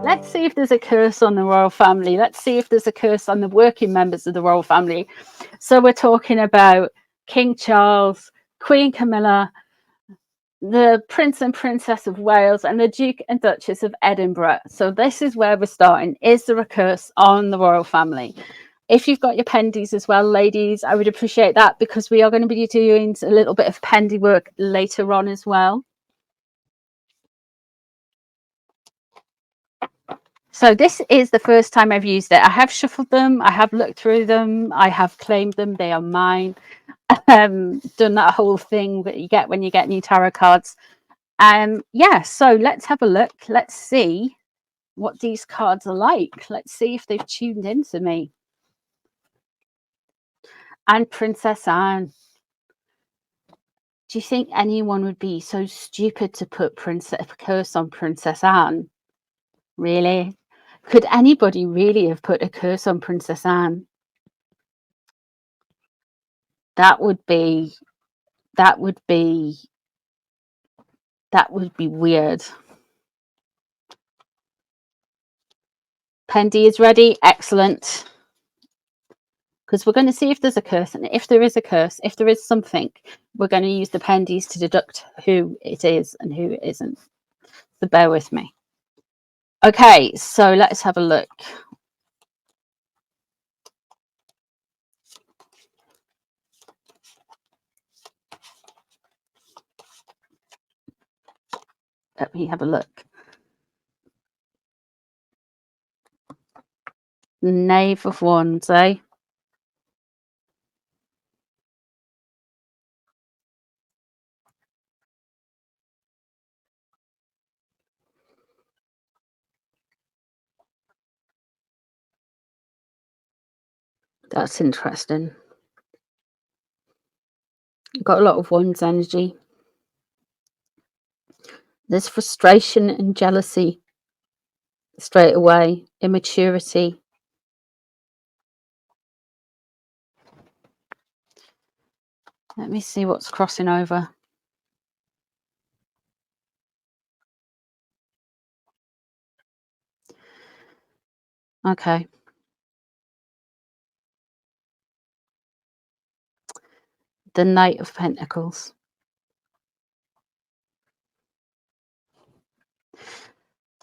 Let's see if there's a curse on the royal family. Let's see if there's a curse on the working members of the royal family. So we're talking about King Charles, Queen Camilla, the Prince and Princess of Wales, and the Duke and Duchess of Edinburgh. So this is where we're starting. Is there a curse on the royal family? If you've got your pendies as well, ladies, I would appreciate that, because we are going to be doing a little bit of pendy work later on as well. So this is the first time I've used it. I have shuffled them, I have looked through them, I have claimed them, they are mine. Done that whole thing that you get when you get new tarot cards. Yeah, so let's have a look. Let's see what these cards are like. Let's see if they've tuned into me. And Princess Anne. Do you think anyone would be so stupid to put a curse on Princess Anne? Really? Could anybody really have put a curse on Princess Anne? That would be weird. Pendy is ready. Excellent. Because we're going to see if there's a curse, and if there is a curse, if there is something, we're going to use the pendies to deduct who it is and who it isn't. So bear with me. Okay, so let's have a look. Let me have a look. Knave of Wands, eh? That's interesting. Got a lot of Wands energy. There's frustration and jealousy straight away. Immaturity. Let me see what's crossing over. Okay. The Knight of Pentacles.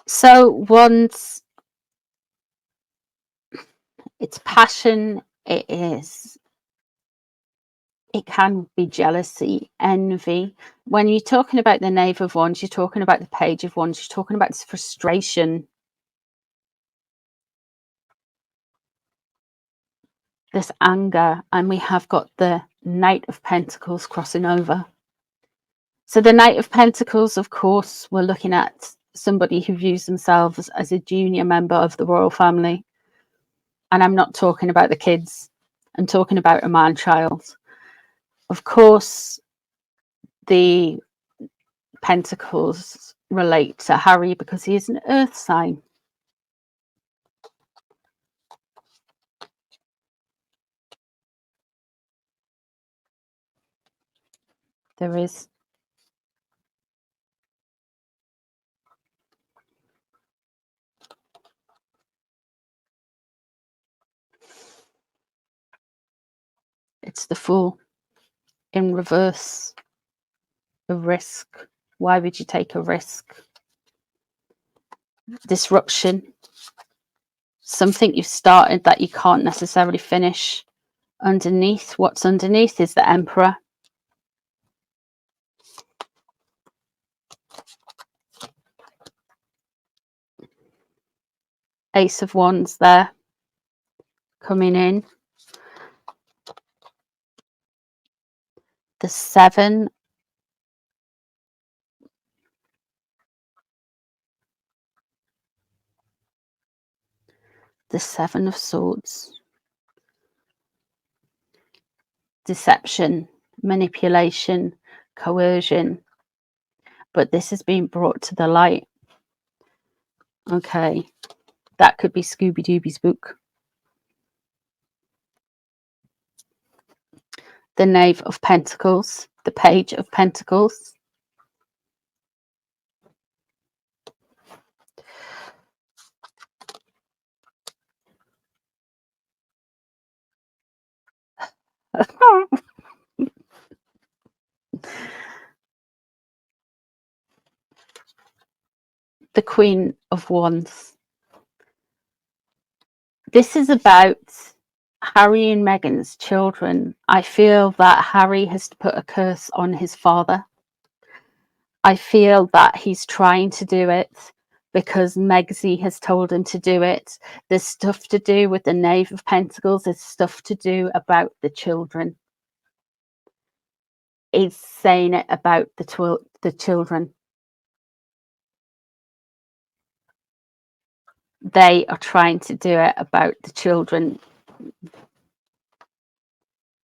So Wands, it's passion, it can be jealousy, envy. When you're talking about the Knave of Wands, you're talking about the Page of Wands, you're talking about this frustration, this anger, and we have got the Knight of Pentacles crossing over. So the Knight of Pentacles, of course, we're looking at somebody who views themselves as a junior member of the royal family. And I'm not talking about the kids, I'm talking about a man-child. Of course, the Pentacles relate to Harry because he is an earth sign. There is. It's the Fool in reverse. A risk. Why would you take a risk? Disruption. Something you've started that you can't necessarily finish. Underneath, what's underneath is the Emperor. Ace of Wands there coming in. The Seven. The Seven of Swords. Deception, manipulation, coercion. But this has been brought to the light. Okay. That could be Scooby-Dooby's book. The Knave of Pentacles. The Page of Pentacles. the Queen of Wands. This is about Harry and Meghan's children. I feel that Harry has put a curse on his father. I feel that he's trying to do it because Megzi has told him to do it. There's stuff to do with the Knave of Pentacles. There's stuff to do about the children. He's saying it about the children. They are trying to do it about the children.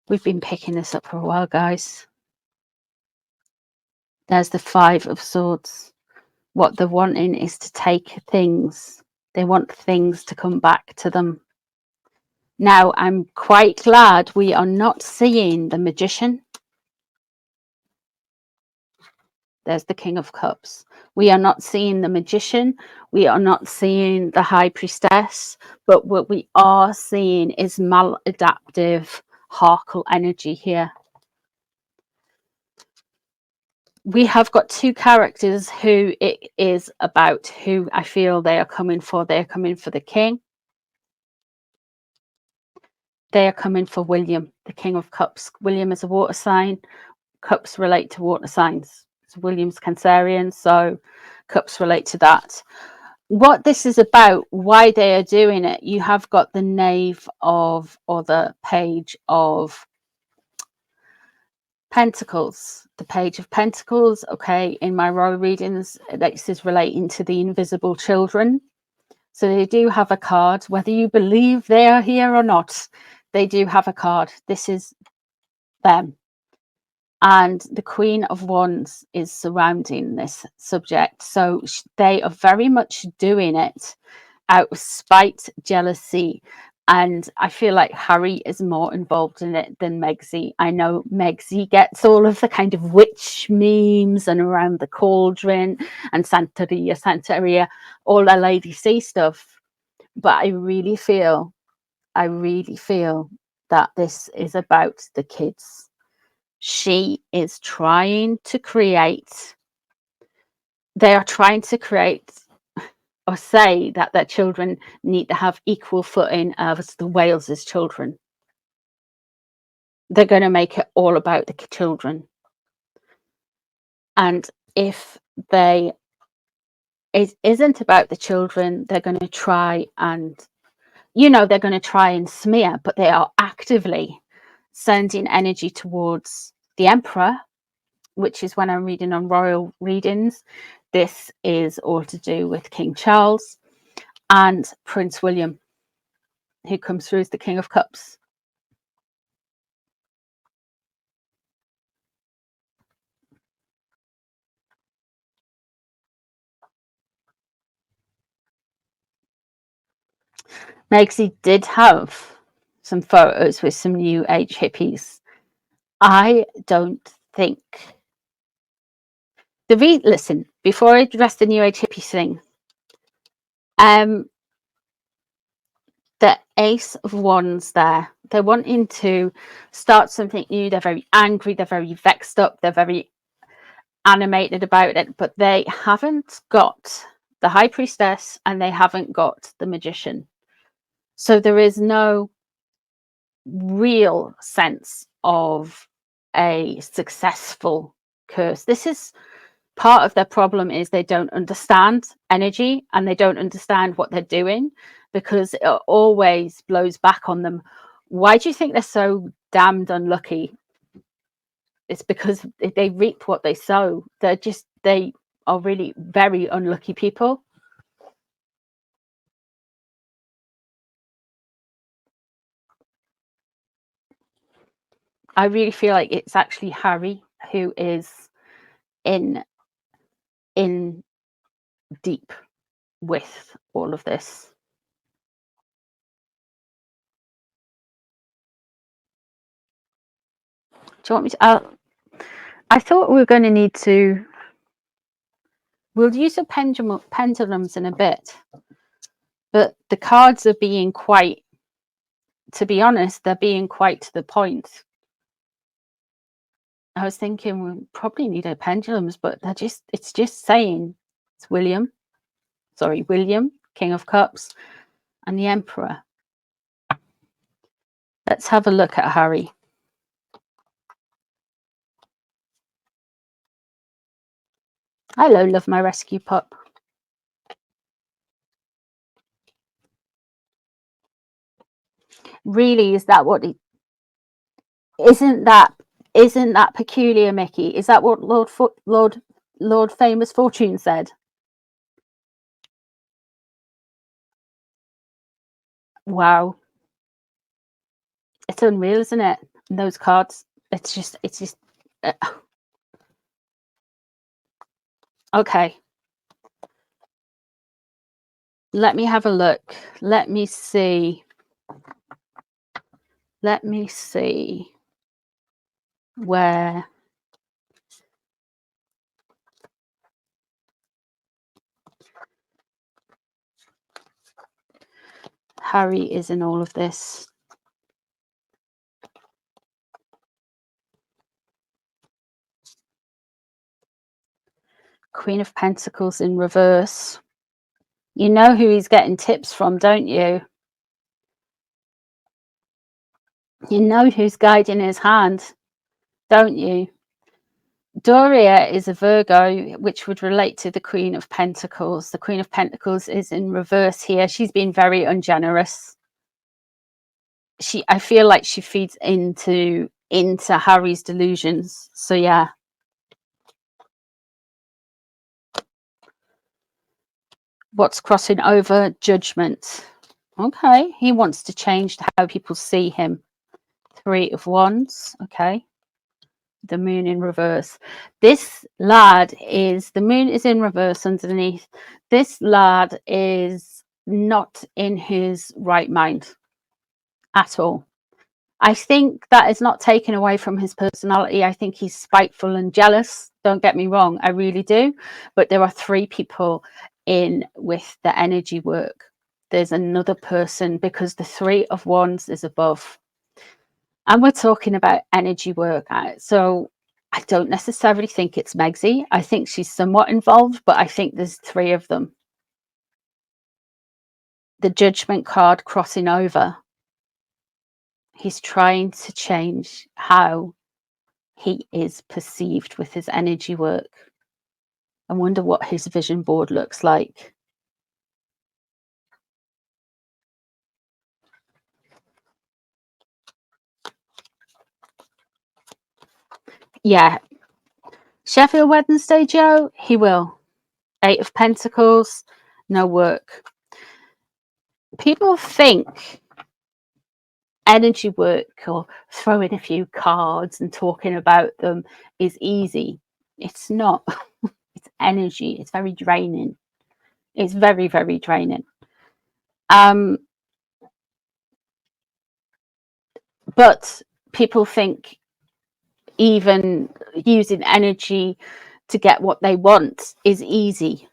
We've been picking this up for a while, guys. There's the Five of Swords. What they're wanting is to take things. They want things to come back to them. Now, I'm quite glad we are not seeing the Magician. There's the King of Cups. We are not seeing the Magician. We are not seeing the High Priestess. But what we are seeing is maladaptive Harkle energy here. We have got two characters who it is about, who I feel they are coming for. They are coming for the King. They are coming for William, the King of Cups. William is a water sign. Cups relate to water signs. So William's Cancerian, so cups relate to that. What this is about, why they are doing it, you have got the Knave of, or the Page of Pentacles. The Page of Pentacles, okay, in my royal readings, this is relating to the invisible children. So they do have a card, whether you believe they are here or not, they do have a card. This is them. And the Queen of Wands is surrounding this subject. So they are very much doing it out of spite, jealousy. And I feel like Harry is more involved in it than Megzi. I know Megzi gets all of the kind of witch memes and around the cauldron and Santeria, all the Lady C stuff. But I really feel that this is about the kids. She is trying to create, they are trying to create or say that their children need to have equal footing as the Wales's children. They're going to make it all about the children. And if it isn't about the children, they're going to try and, they're going to try and smear, but they are actively sending energy towards the Emperor, which is when I'm reading on royal readings. This is all to do with King Charles and Prince William, who comes through as the King of Cups. Megzi did have some photos with some new age hippies. I don't think listen, before I address the new age hippie thing, the Ace of Wands there, they're wanting to start something new. They're very angry, they're very vexed up, they're very animated about it, but they haven't got the High Priestess and they haven't got the Magician. So there is no real sense of a successful curse. This is part of their problem, is they don't understand energy and they don't understand what they're doing, because it always blows back on them. Why do you think they're so damned unlucky? It's because they reap what they sow. They are really very unlucky people. I really feel like it's actually Harry who is in deep with all of this. Do you want me to? I thought we were going to need to. We'll use the pendulums in a bit, but the cards are being quite. To be honest, they're being quite to the point. I was thinking we probably need a pendulums, but it's just saying it's William. sorry, William, King of Cups, and the Emperor. Let's have a look at Harry. Hello, love my rescue pup. Really, is that what he... Isn't that peculiar, Mickey? Is that what Lord Famous Fortune said? Wow. It's unreal, isn't it? And those cards. It's just okay. Let me have a look. Let me see where Harry is in all of this. Queen of Pentacles in reverse. You know who he's getting tips from, don't you? You know who's guiding his hand, don't you? Doria is a Virgo, which would relate to the Queen of Pentacles. The Queen of Pentacles is in reverse here. She's been very ungenerous. I feel like she feeds into Harry's delusions. So yeah. What's crossing over? Judgment. Okay, he wants to change how people see him. 3 of Wands. Okay. The moon in reverse. This lad is, the moon is in reverse underneath. This lad is not in his right mind at all. I think that is not taken away from his personality. I think he's spiteful and jealous. Don't get me wrong, I really do. But there are 3 people in with the energy work. There's another person, because the 3 of Wands is above. And we're talking about energy work. So I don't necessarily think it's Megzy. I think she's somewhat involved, but I think there's 3 of them. The Judgment card crossing over. He's trying to change how he is perceived with his energy work. I wonder what his vision board looks like. Yeah. Sheffield Wednesday, Joe, he will. 8 of Pentacles, no work. People think energy work or throwing a few cards and talking about them is easy. It's not. It's energy. It's very draining. It's very, very draining. But people think even using energy to get what they want is easy.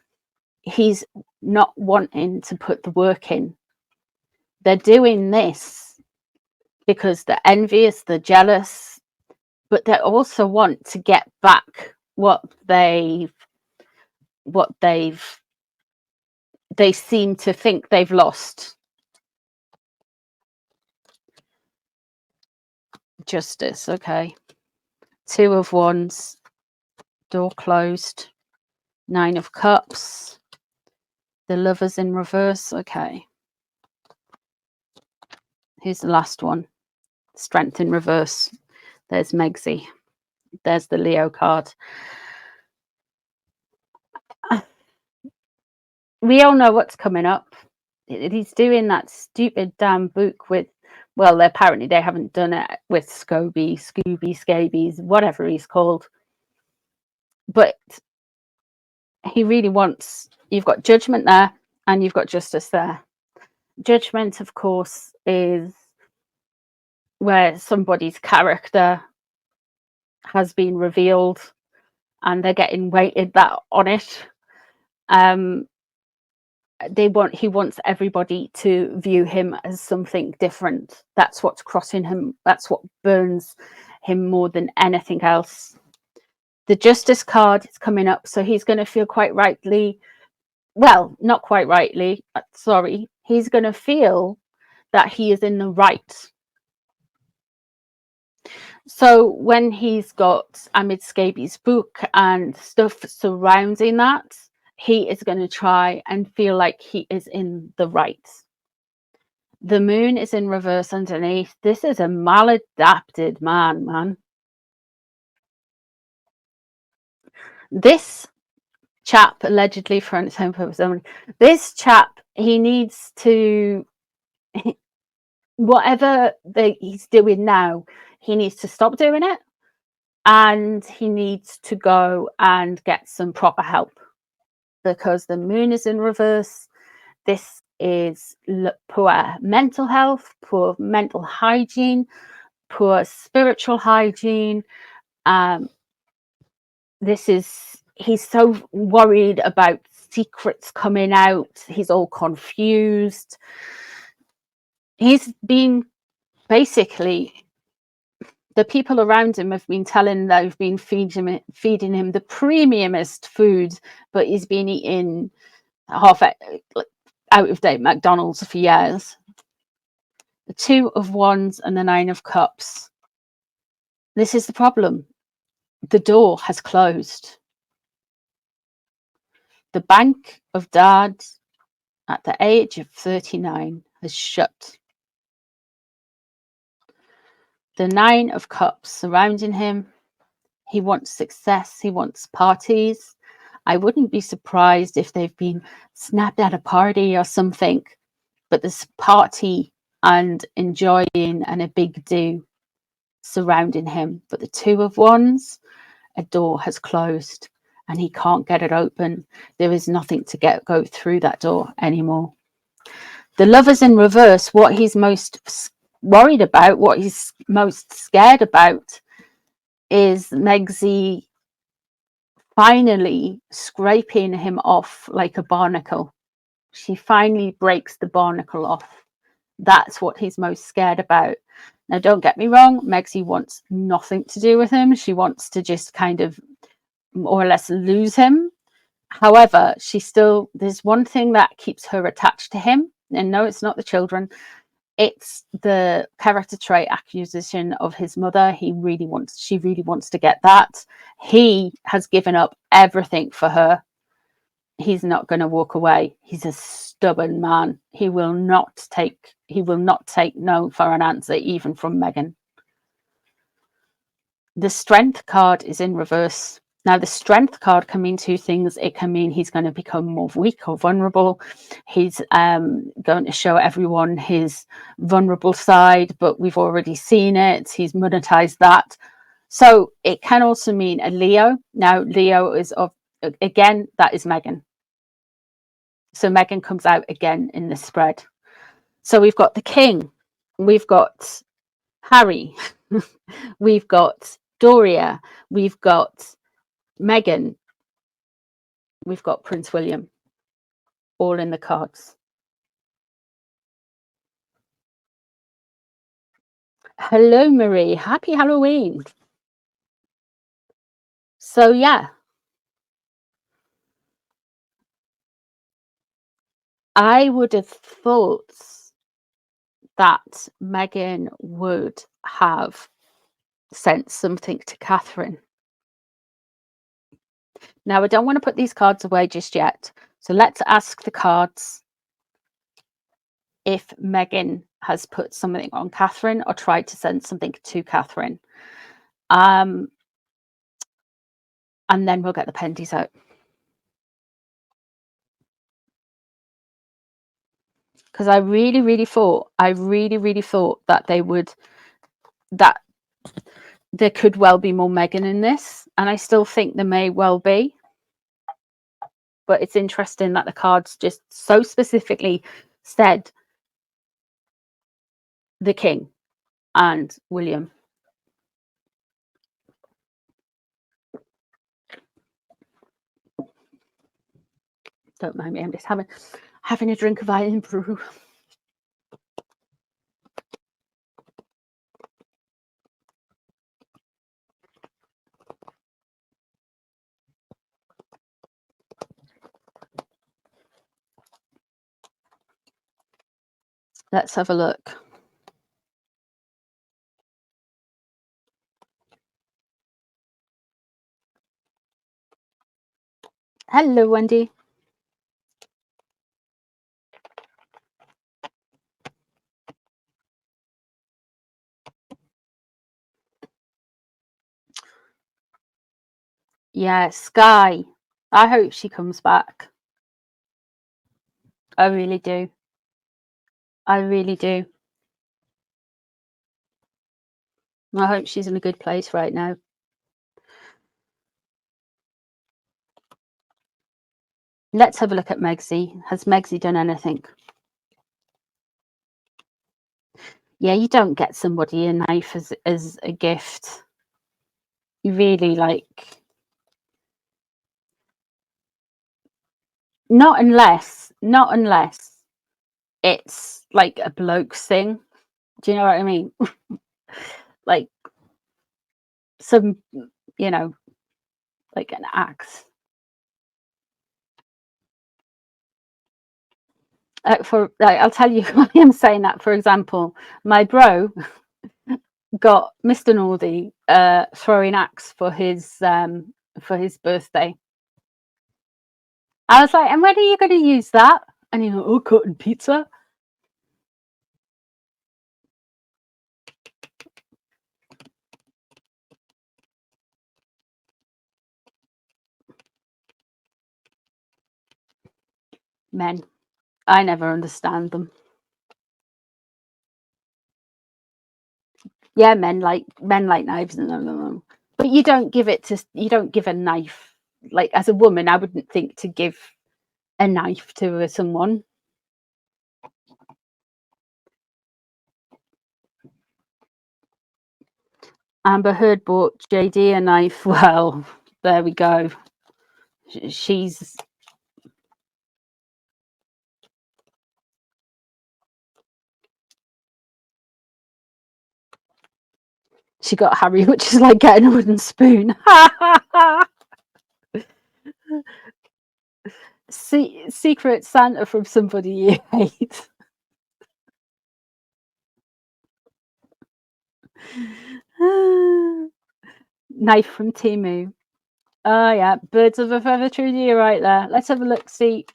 He's not wanting to put the work in. They're doing this because they're envious, they're jealous, but they also want to get back what they seem to think they've lost. Justice, okay. 2 of Wands, door closed. 9 of Cups, the Lovers in reverse, okay. Here's the last one. Strength in reverse. There's Megzy. There's the Leo card. We all know what's coming up. He's doing that stupid damn book with, well, apparently they haven't done it with Scooby, Scabies, whatever he's called. But he really wants, you've got Judgment there and you've got Justice there. Judgment, of course, is where somebody's character has been revealed and they're getting weighted that on it. He wants everybody to view him as something different. That's what's crossing him. That's what burns him more than anything else. The Justice card is coming up, so he's going to feel quite rightly well, not quite rightly, sorry, he's going to feel that he is in the right. So when he's got Amit Scabi's book and stuff surrounding that, he is going to try and feel like he is in the right. The moon is in reverse underneath. This is a maladapted man. This chap, allegedly for its own purpose only, this chap, he needs to, whatever he's doing now, he needs to stop doing it, and he needs to go and get some proper help, because the moon is in reverse. This is poor mental health, poor mental hygiene, poor spiritual hygiene. He's so worried about secrets coming out. He's all confused. He's been basically, the people around him have been telling they've been feeding him the premiumest food, but he's been eating half out of date McDonald's for years. The 2 of Wands and the 9 of Cups. This is the problem. The door has closed. The bank of Dad at the age of 39 has shut. The 9 of Cups surrounding him. He wants success. He wants parties. I wouldn't be surprised if they've been snapped at a party or something, but this party and enjoying and a big do surrounding him. But the 2 of Wands, a door has closed and he can't get it open. There is nothing to go through that door anymore. The Lover's in reverse. What he's most worried about, what he's most scared about, is Megzi finally scraping him off like a barnacle. She finally breaks the barnacle off. That's what he's most scared about. Now, don't get me wrong, Megzi wants nothing to do with him. She wants to just kind of more or less lose him. However, there's one thing that keeps her attached to him. And no, it's not the children. It's the character trait acquisition of his mother. She really wants to get that. He has given up everything for her. He's not going to walk away. He's a stubborn man. He will not take no for an answer, even from Meghan. The Strength card is in reverse. Now, the Strength card can mean 2 things. It can mean he's going to become more weak or vulnerable. He's going to show everyone his vulnerable side, but we've already seen it. He's monetized that. So it can also mean a Leo. Now, Leo is again, that is Meghan. So Meghan comes out again in the spread. So we've got the King. We've got Harry. We've got Doria. We've got Meghan, we've got Prince William, all in the cards. Hello, Marie. Happy Halloween. So, yeah. I would have thought that Meghan would have sent something to Catherine. Now, I don't want to put these cards away just yet. So let's ask the cards if Meghan has put something on Catherine or tried to send something to Catherine. And then we'll get the pendies out. Because I really thought that that there could well be more Meghan in this, and I still think there may well be. But it's interesting that the cards just so specifically said the King and William. Don't mind me, I'm just having a drink of iron brew. Let's have a look. Hello, Wendy. Yeah, Sky. I hope she comes back. I really do. I really do. I hope she's in a good place right now. Let's have a look at Megsy. Has Megsy done anything? Yeah, you don't get somebody a knife as a gift. You really not unless it's like a bloke's thing. Do you know what I mean? Like some, you know, like an axe. I'll tell you why I'm saying that. For example, my bro got Mr. Nordy throwing axe for his birthday. I was like, and when are you going to use that? And he's like, oh, cutting pizza. Men, I never understand them. Yeah, men like knives, but you don't give a knife. Like, as a woman, I wouldn't think to give a knife to someone. Amber Heard bought JD a knife. Well, there we go. She got Harry, which is like getting a wooden spoon. Secret Santa from somebody you hate. Knife from Timu. Oh yeah, birds of a feather, Trudy, you're right there. Let's have a look. See.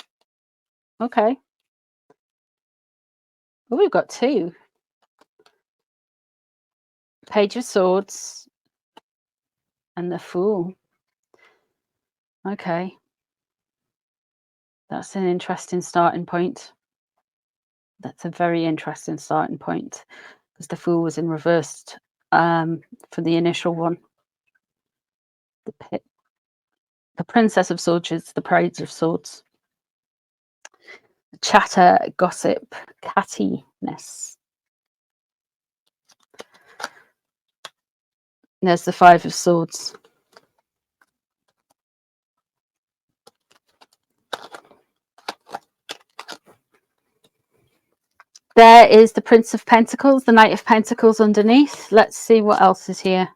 Okay. Oh, we've got two. Page of Swords and the Fool. Okay. That's an interesting starting point. That's a very interesting starting point, because the Fool was in reversed for the initial one. The Pit. The Princess of Swords is the Page of Swords. Chatter, gossip, cattiness. There's the Five of Swords. There is the Prince of Pentacles, the Knight of Pentacles underneath. Let's see what else is here.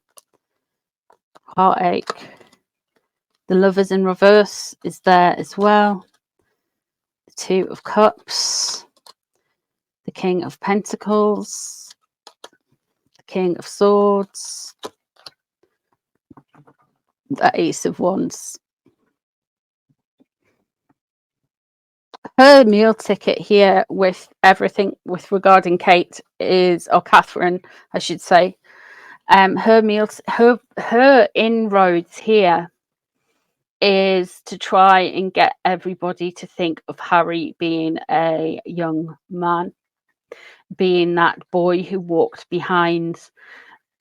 Heartache. The Lovers in reverse is there as well. The Two of Cups. The King of Pentacles. The King of Swords. The Ace of Wands. Her meal ticket here with everything with regarding Kate is, or Catherine, I should say. Her inroads here is to try and get everybody to think of Harry being a young man, being that boy who walked behind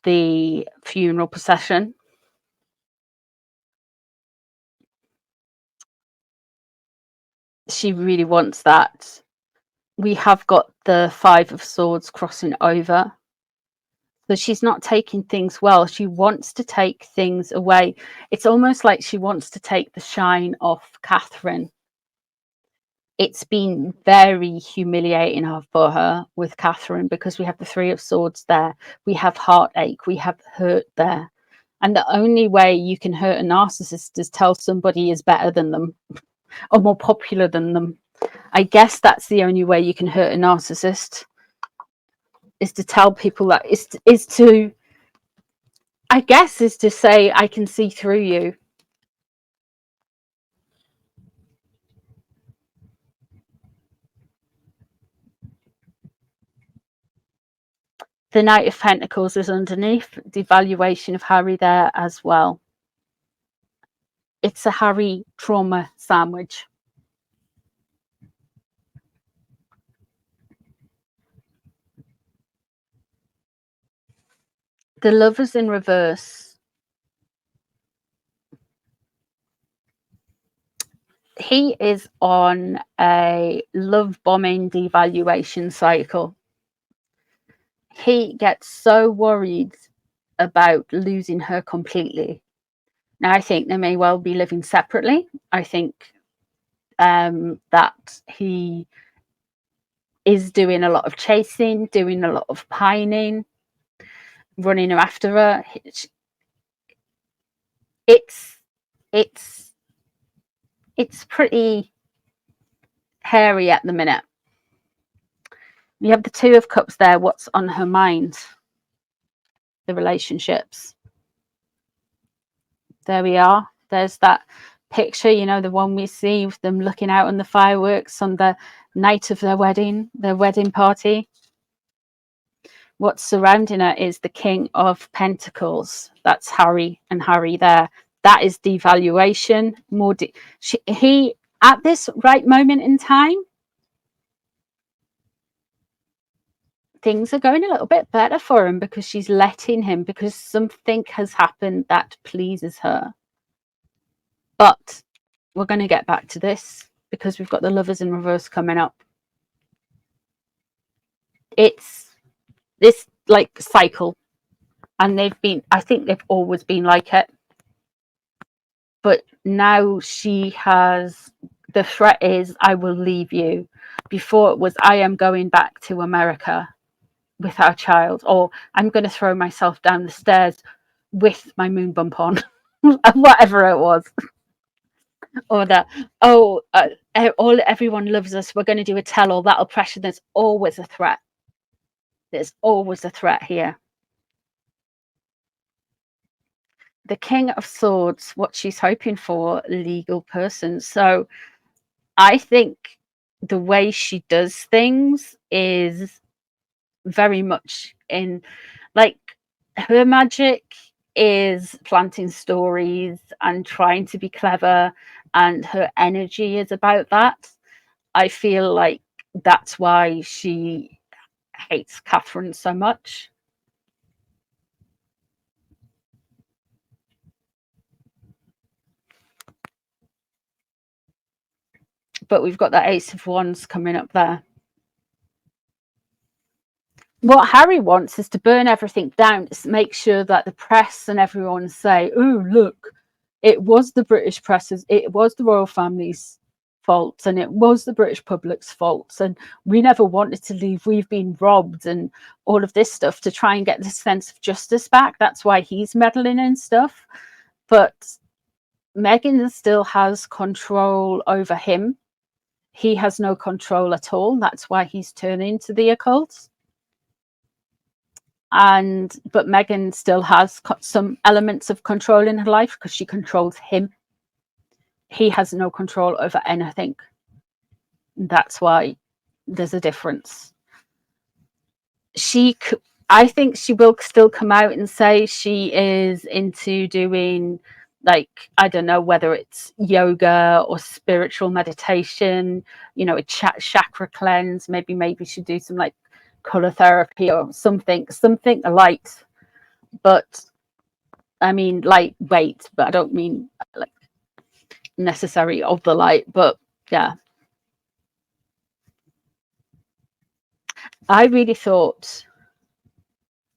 the funeral procession. She really wants that. We have got the Five of Swords crossing over. So she's not taking things well. She wants to take things away. It's almost like she wants to take the shine off Catherine. It's been very humiliating for her with Catherine, because we have the Three of Swords there. We have heartache. We have hurt there. And the only way you can hurt a narcissist is tell somebody is better than them or more popular than them. I guess that's the only way you can hurt a narcissist. is to tell people that is to, I guess, is to say, I can see through you. The Knight of Pentacles is underneath, the evaluation of Harry there as well. It's a Harry trauma sandwich. The Lovers in reverse. He is on a love bombing devaluation cycle. He gets so worried about losing her completely. Now, I think they may well be living separately. I think that he is doing a lot of chasing, doing a lot of pining, running after her. It's pretty hairy at the minute. You have the Two of Cups there. What's on her mind? The relationships. There we are. There's that picture, you know, the one we see of them looking out on the fireworks on the night of their wedding party. What's surrounding her is the King of Pentacles. That's Harry and Harry there. That is devaluation. He, at this right moment in time, things are going a little bit better for him because she's letting him, because something has happened that pleases her. But we're going to get back to this because we've got the Lovers in reverse coming up. It's this like cycle, and I think they've always been like it, but now she has, the threat is, I will leave you. Before it was, I am going back to America with our child, or I'm going to throw myself down the stairs with my moon bump on. Whatever it was. Or that, everyone loves us, we're going to do a tell-all, that'll pressure. There's always a threat. There's always a threat here. The King of Swords, what she's hoping for, legal person. So I think the way she does things is very much in, like, her magic is planting stories and trying to be clever, and her energy is about that. I feel like that's why she hates Catherine so much. But we've got that Ace of Wands coming up there. What Harry wants is to burn everything down, to make sure that the press and everyone say, oh, look, it was the British presses, it was the royal family's fault, and it was the British public's fault, and we never wanted to leave, we've been robbed, and all of this stuff, to try and get this sense of justice back. That's why he's meddling in stuff. But Meghan still has control over him. He has no control at all. That's why he's turning to the occult. But Meghan still has some elements of control in her life because she controls him. He has no control over anything. That's why there's a difference. I think she will still come out and say she is into doing, like, I don't know whether it's yoga or spiritual meditation, you know, a chakra cleanse. Maybe she'd do some like color therapy or something light. But I mean lightweight, but I don't mean like necessary of the light. But yeah, I really thought,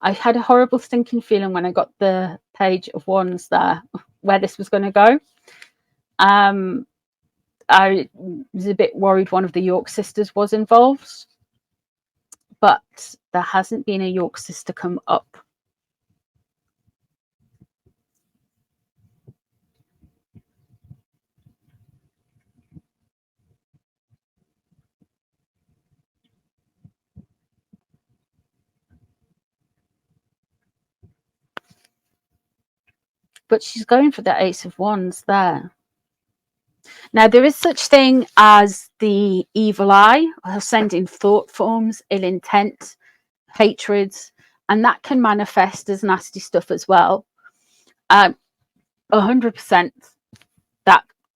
I had a horrible stinking feeling when I got the Page of Wands there, where this was going to go. I was a bit worried one of the York sisters was involved, but there hasn't been a York sister come up. but she's going for the Ace of Wands there. Now, there is such thing as the evil eye, sending thought forms, ill intent, hatred, and that can manifest as nasty stuff as well. 100%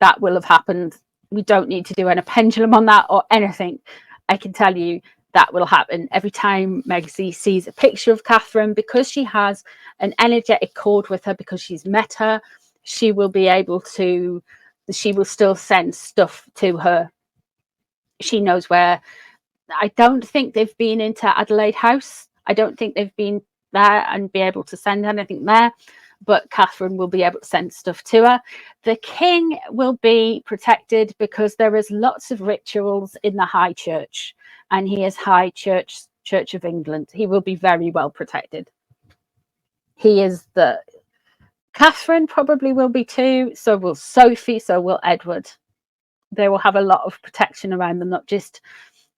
that will have happened. We don't need to do any pendulum on that or anything. I can tell you that will happen every time Meg sees a picture of Catherine, because she has an energetic cord with her, because she's met her. She will still send stuff to her. She knows where. I don't think they've been into Adelaide House. I don't think they've been there and be able to send anything there, but Catherine will be able to send stuff to her. The king will be protected because there is lots of rituals in the High Church, and he is High Church of England. He will be very well protected. He is the... Catherine probably will be too, so will Sophie, so will Edward. They will have a lot of protection around them, not just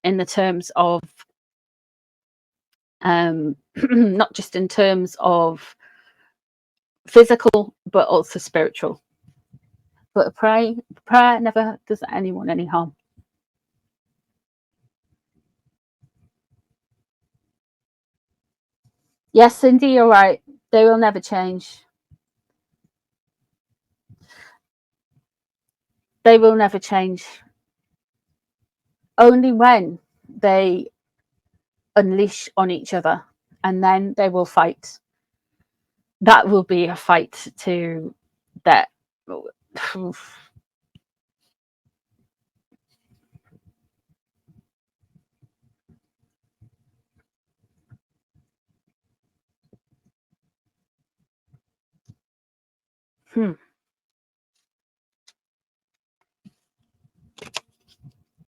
in the terms of not just in terms of physical, but also spiritual. But prayer never does anyone any harm. Yes, Cindy, you're right. They will never change. They will never change. Only when they unleash on each other, and then they will fight. That will be a fight to that.